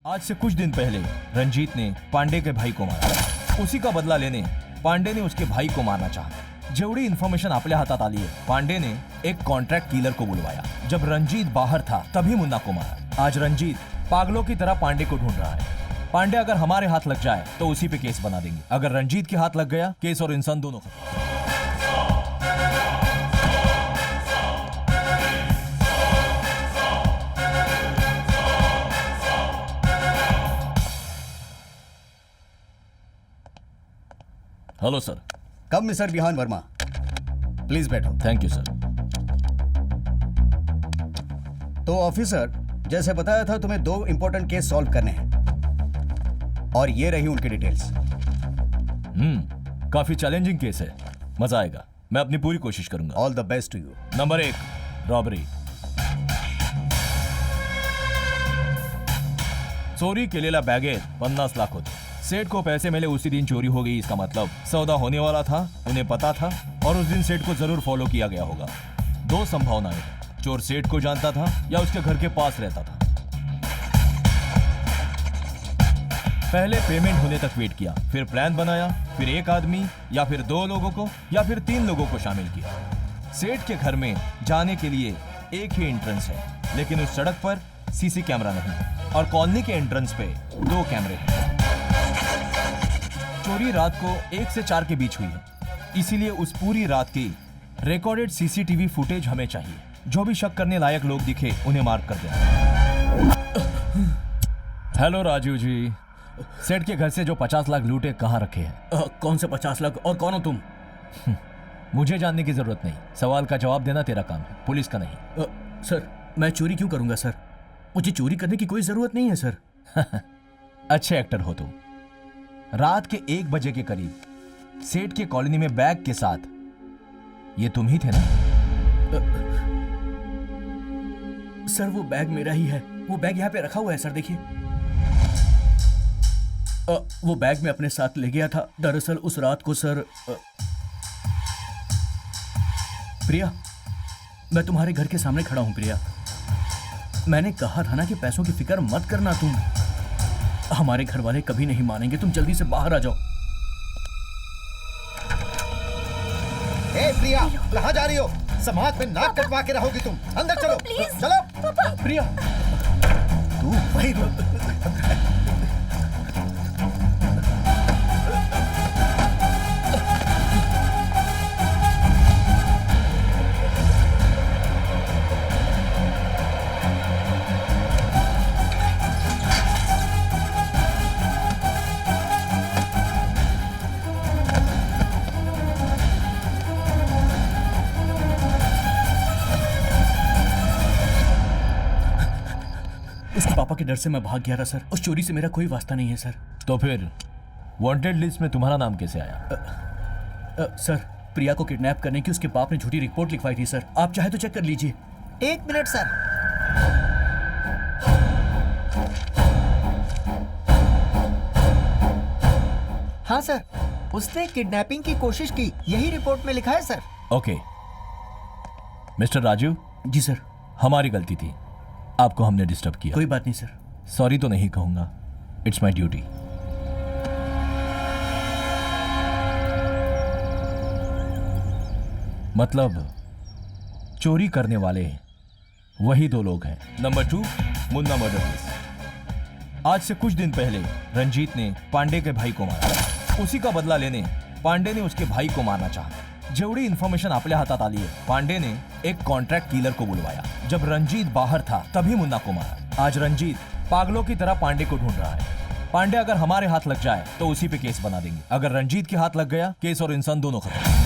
आज से कुछ दिन पहले रंजीत ने पांडे के भाई को मारा। उसी का बदला लेने पांडे ने उसके भाई को मारना चाहा। जेवढी इन्फॉर्मेशन आपल्या हातात आली है, पांडे ने एक कॉन्ट्रैक्ट किलर को बुलवाया। जब रंजीत बाहर था तभी मुन्ना को मारा। आज रंजीत पागलों की तरह पांडे को ढूंढ रहा है। पांडे अगर हमारे हाथ लग जाए तो उसी पे केस बना देंगे। अगर रंजीत के हाथ लग गया, केस और इंसान दोनों खत्म। Hello sir. कब मिस्टर विहान वर्मा, प्लीज बैठो। Thank you sir. तो ऑफिसर, जैसे बताया था तुम्हें 2 इंपॉर्टेंट केस सॉल्व करने हैं और ये रही उनकी डिटेल्स। काफी चैलेंजिंग केस है, मजा आएगा। मैं अपनी पूरी कोशिश करूंगा। All the best to you. Number 1, robbery. चोरी केलेला बॅगेत 50 लाख होते। सेठ को पैसे मिले उसी दिन चोरी हो गई। इसका मतलब सौदा होने वाला था, उन्हें पता था और उस दिन सेठ को जरूर फॉलो किया गया होगा। 2 संभावनाएं हैं, चोर सेठ को जानता था या उसके घर के पास रहता था। पहले पेमेंट होने तक वेट किया, फिर प्लान बनाया, फिर एक आदमी या फिर 2 लोगों को या फिर 3 लोगों को शामिल किया। सेठ के घर में जाने के लिए एक ही एंट्रेंस है, लेकिन उस सड़क पर सीसी कैमरा नहीं और कॉलोनी के एंट्रेंस पे 2 कैमरे हैं। चोरी रात को 1 से 4 के बीच हुई है, इसीलिए उस पूरी रात की रिकॉर्डेड सीसीटीवी फुटेज हमें चाहिए। जो भी शक करने लायक लोग दिखे उन्हें मार्क कर देना। हेलो राजू जी, सेठ के घर से जो 50 लाख लूटे कहाँ रखे हैं? कौन से 50 लाख और कौन हो तुम? मुझे जानने की जरूरत नहीं, सवाल का जवाब देना तेरा काम है, पुलिस का नहीं। सर, मैं चोरी क्यों करूंगा सर? मुझे चोरी करने की कोई जरूरत नहीं है सर। अच्छे एक्टर हो तुम। रात के 1 बजे के करीब सेठ के कॉलोनी में बैग के साथ ये तुम ही थे ना? सर, वो बैग मेरा ही है। वो बैग यहाँ पे रखा हुआ है सर, देखिए। वो बैग मैं अपने साथ ले गया था। दरअसल उस रात को सर, प्रिया, मैं तुम्हारे घर के सामने खड़ा हूं प्रिया। मैंने कहा था ना कि पैसों की फिक्र मत करना तुम। हमारे घर वाले कभी नहीं मानेंगे, तुम जल्दी से बाहर आ जाओ। ए प्रिया, कहाँ जा रही हो? समाज में नाक कटवा के रहोगी तुम। अंदर चलो। चलो प्रिया, तू वही रो। उसके पापा के डर से मैं भाग गया था सर। उस चोरी से मेरा कोई वास्ता नहीं है सर। तो फिर वांटेड लिस्ट में तुम्हारा नाम कैसे आया? सर, प्रिया को किडनैप करने की उसके बाप ने झूठी रिपोर्ट लिखवाई थी सर। आप चाहे तो चेक कर लीजिए। 1 मिनट सर। हाँ सर, उसने किडनैपिंग की कोशिश की, यही रिपोर्ट में लिखा है सर। Okay mister Raju. जी सर। हमारी गलती थी, आपको हमने डिस्टर्ब किया। कोई बात नहीं सर। सॉरी तो नहीं कहूंगा, इट्स माई ड्यूटी। मतलब चोरी करने वाले वही 2 लोग हैं। Number 2, Munna murder case. आज से कुछ दिन पहले रंजीत ने पांडे के भाई को मारा। उसी का बदला लेने पांडे ने उसके भाई को मारना चाहा। जेवढी इन्फॉर्मेशन आपल्या हातात आली है, पांडे ने एक कॉन्ट्रैक्ट किलर को बुलवाया। जब रंजीत बाहर था तभी मुन्ना को मारा। आज रंजीत पागलों की तरह पांडे को ढूंढ रहा है। पांडे अगर हमारे हाथ लग जाए तो उसी पे केस बना देंगे। अगर रंजीत के हाथ लग गया, केस और इंसान दोनों खत्म।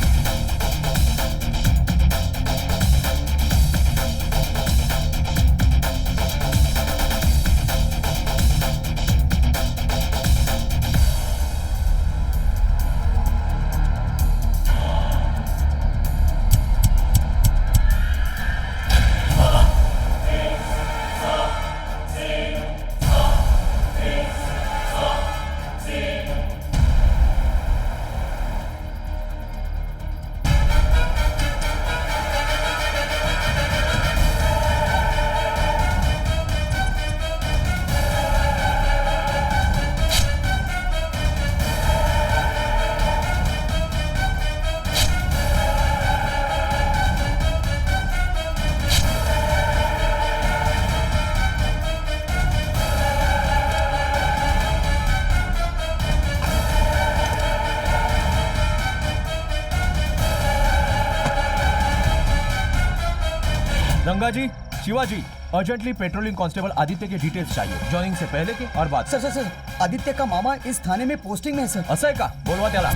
Shivaji, Shivaji, urgently patrolling constable Aditya के डिटेल्स चाहिए, जॉइनिंग से पहले के और बाद. सर आदित्य का मामा इस थाने में पोस्टिंग में है सर. असं आहे का? बोलवा त्याला.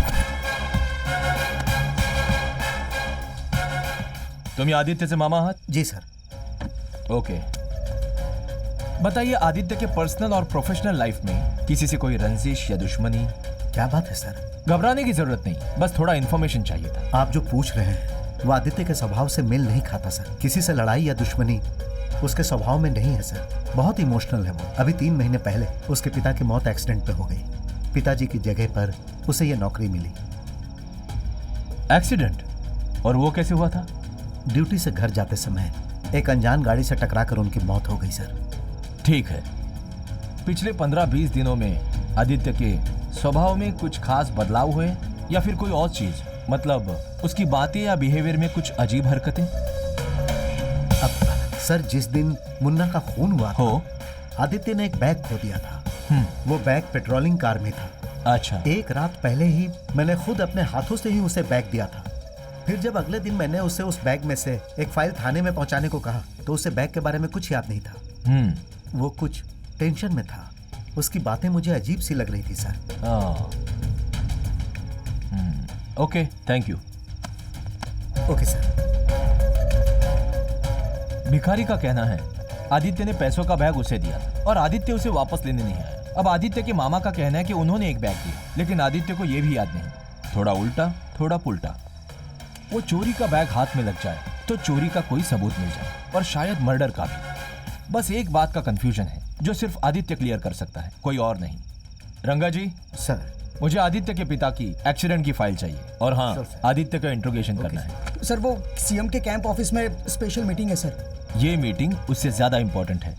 तुम्ही आदित्यचे मामा आहात? जी सर. ओके. बताइए, आदित्य के पर्सनल और प्रोफेशनल लाइफ में किसी से कोई रंजिश या दुश्मनी? क्या बात है सर? घबराने की जरूरत नहीं, बस थोड़ा इन्फॉर्मेशन चाहिए था. आप जो पूछ रहे हैं वो आदित्य के स्वभाव से मेल नहीं खाता सर. किसी से लड़ाई या दुश्मनी उसके स्वभाव में नहीं है सर. बहुत इमोशनल है वो. अभी 3 महीने पहले उसके पिता की मौत एक्सीडेंट पे हो गई. पिताजी की जगह पर उसे ये नौकरी मिली. एक्सीडेंट? और वो कैसे हुआ था? ड्यूटी से घर जाते समय एक अनजान गाड़ी से टकराकर उनकी मौत हो गई सर. ठीक है. पिछले 15-20 दिनों में आदित्य के स्वभाव में कुछ खास बदलाव हुए या फिर कोई और चीज, मतलब उसकी बातें या बिहेवियर में कुछ अजीब हरकतें? अब सर, जिस दिन मुन्ना का खून हुआ था, हो, आदित्य ने एक बैग खो दिया था. वो बैग पेट्रोलिंग कार में था. अच्छा. एक रात पहले ही मैंने खुद अपने हाथों से ही उसे बैग दिया था. फिर जब अगले दिन मैंने उसे उस बैग में से एक फाइल थाने में पहुंचाने को कहा तो उसे बैग के बारे में कुछ याद नहीं था. वो कुछ टेंशन में था. उसकी बातें मुझे अजीब सी लग रही थी sir. Okay, thank you. Okay sir. भिखारी का कहना है आदित्य ने पैसों का बैग उसे दिया था और आदित्य उसे वापस लेने नहीं आया. अब आदित्य के मामा का कहना है कि उन्होंने एक बैग दिया, लेकिन आदित्य को यह भी याद नहीं. थोड़ा उल्टा थोड़ा पुल्टा. वो चोरी का बैग हाथ में लग जाए तो चोरी का कोई सबूत मिल जाए, और शायद मर्डर का भी. बस एक बात का कंफ्यूजन है जो सिर्फ आदित्य क्लियर कर सकता है, कोई और नहीं. रंगा जी, सर, मुझे आदित्य के पिता की एक्सीडेंट की फाइल चाहिए, और हाँ, Sure, sir. आदित्य का इंट्रोगेशन करना है. सर वो सीएम के कैंप ऑफिस में स्पेशल मीटिंग है सर. ये मीटिंग उससे ज्यादा इंपॉर्टेंट है.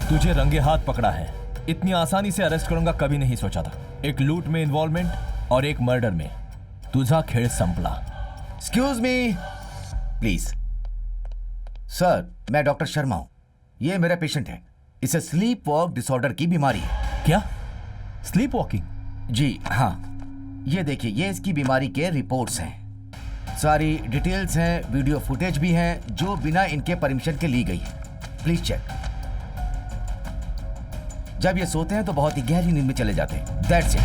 तुझे रंगे हाथ पकड़ा है. इतनी आसानी से अरेस्ट करूंगा कभी नहीं सोचा था. एक लूट में इन्वॉल्वमेंट और एक मर्डर में. तुझा खेळ संपला. Excuse me please. सर, मैं डॉक्टर शर्मा हूं. ये मेरा पेशेंट है. इसे स्लीप वॉक डिसऑर्डर की बीमारी है. क्या? Sleep walking? जी हाँ. ये देखिए, ये इसकी बीमारी के रिपोर्ट्स हैं. सारी डिटेल्स हैं, वीडियो फुटेज भी हैं जो बिना इनके परमिशन के ली गई है. Please check. जब ये सोते हैं तो बहुत ही गहरी नींद में चले जाते हैं. That's it.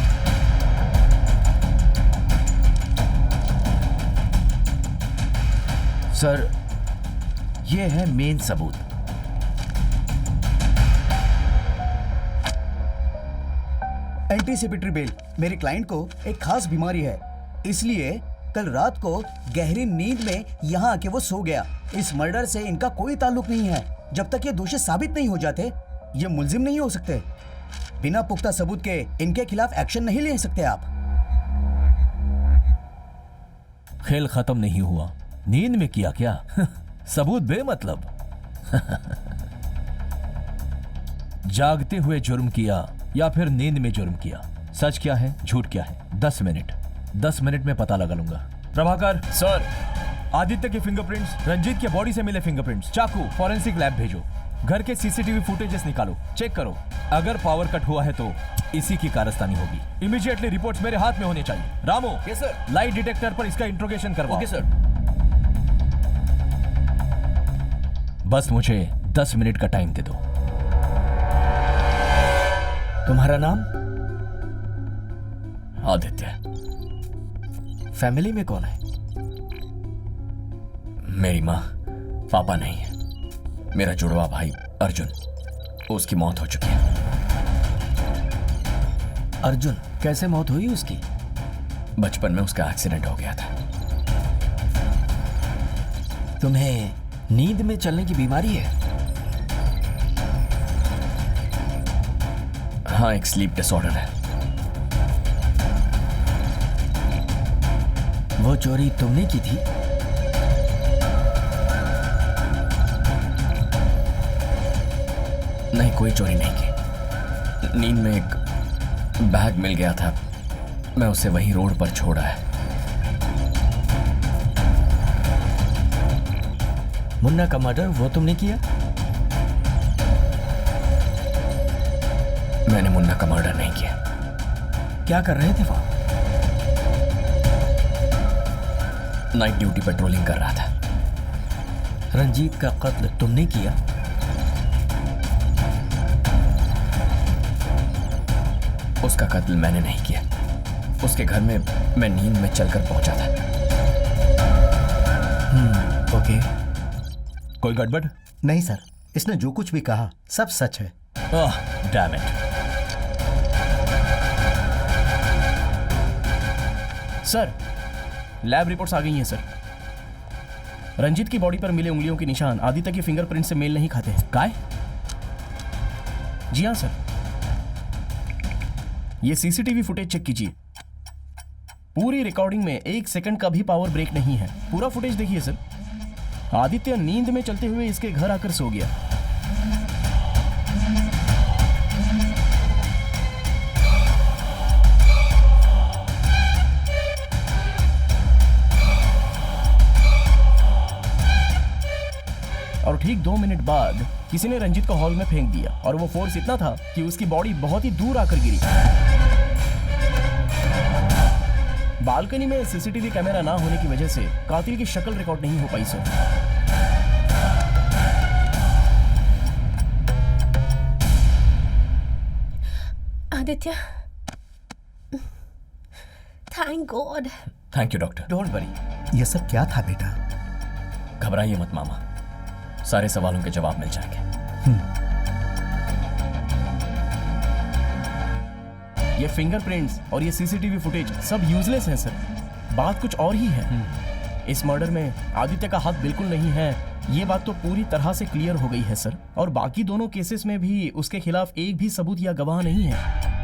सर, ये है मेन सबूत. Anticipatory bail. मेरे क्लाइंट को एक खास बीमारी है, इसलिए कल रात को गहरी नींद में यहाँ आके वो सो गया. इस मर्डर से इनका कोई ताल्लुक नहीं है. जब तक ये दोषी साबित नहीं हो जाते ये मुलजिम नहीं हो सकते. बिना पुख्ता सबूत के इनके खिलाफ एक्शन नहीं ले सकते आप. खेल खत्म नहीं हुआ. नींद में किया क्या? सबूत बेमतलब. जागते हुए जुर्म किया या फिर नींद में जुर्म किया, सच क्या है झूठ क्या है? 10 मिनट में पता लगा लूंगा. प्रभाकर सर, आदित्य के फिंगरप्रिंट्स, रंजीत के बॉडी से मिले फिंगरप्रिंट्स, चाकू फॉरेंसिक लैब भेजो. घर के सीसीटीवी फुटेजेस निकालो, चेक करो. अगर पावर कट हुआ है तो इसी की कारस्तानी होगी. इमीडिएटली रिपोर्ट्स मेरे हाथ में होने चाहिए. Ramu, yes sir. Light detector पर इसका इंट्रोगेशन करवाओ. Okay sir. बस मुझे 10 मिनट का टाइम दे दो. तुम्हारा नाम? आदित्य. फैमिली में कौन है? मेरी माँ, पापा नहीं है. मेरा जुड़वा भाई अर्जुन, उसकी मौत हो चुकी है. अर्जुन, कैसे मौत हुई उसकी? बचपन में उसका एक्सीडेंट हो गया था. तुम्हें नींद में चलने की बीमारी है? हाँ, एक स्लीप डिसऑर्डर है. वो चोरी तुमने की थी? नहीं, कोई चोरी नहीं की. नींद में एक बैग मिल गया था, मैं उसे वहीं रोड पर छोड़ा है। मुन्ना का मर्डर वो तुमने किया? मैंने मुन्ना का मर्डर नहीं किया। क्या कर रहे थे वहां? नाइट ड्यूटी पेट्रोलिंग कर रहा था। रंजीत का कत्ल तुमने किया? उसका कत्ल मैंने नहीं किया। उसके घर में मैं नींद में चलकर पहुंचा था। ओके। कोई गड़बड़? नहीं सर, इसने जो कुछ भी कहा सब सच है। Damn it. Sir, lab reports आ गई हैं सर। रंजीत की बॉडी पर मिले उंगलियों के निशान आदित्य के फिंगरप्रिंट से मेल नहीं खाते हैं। काय? जी हाँ सर, ये सीसीटीवी फुटेज चेक कीजिए। पूरी रिकॉर्डिंग में 1 सेकंड का भी पावर ब्रेक नहीं है। पूरा फुटेज देखिए सर। आदित्य नींद में चलते हुए इसके घर आकर सो गया। और ठीक 2 मिनट बाद किसी ने रंजीत को हॉल में फेंक दिया और वो फोर्स इतना था कि उसकी बॉडी बहुत ही दूर आकर गिरी। बालकनी में सीसीटीवी कैमरा ना होने की वजह से कातिल की शक्ल रिकॉर्ड नहीं हो पाई sir. Aditya, thank God. Thank you doctor. Don't worry. ये सब क्या था बेटा? घबराइए मत मामा, सारे सवालों के जवाब मिल जाएंगे। ये फिंगरप्रिंट्स और ये सीसीटीवी फुटेज सब यूजलेस हैं सर। बात कुछ और ही है। इस मर्डर में आदित्य का हाथ बिल्कुल नहीं है, ये बात तो पूरी तरह से क्लियर हो गई है सर। और बाकी दोनों केसेस में भी उसके खिलाफ एक भी सबूत या गवाह नहीं है।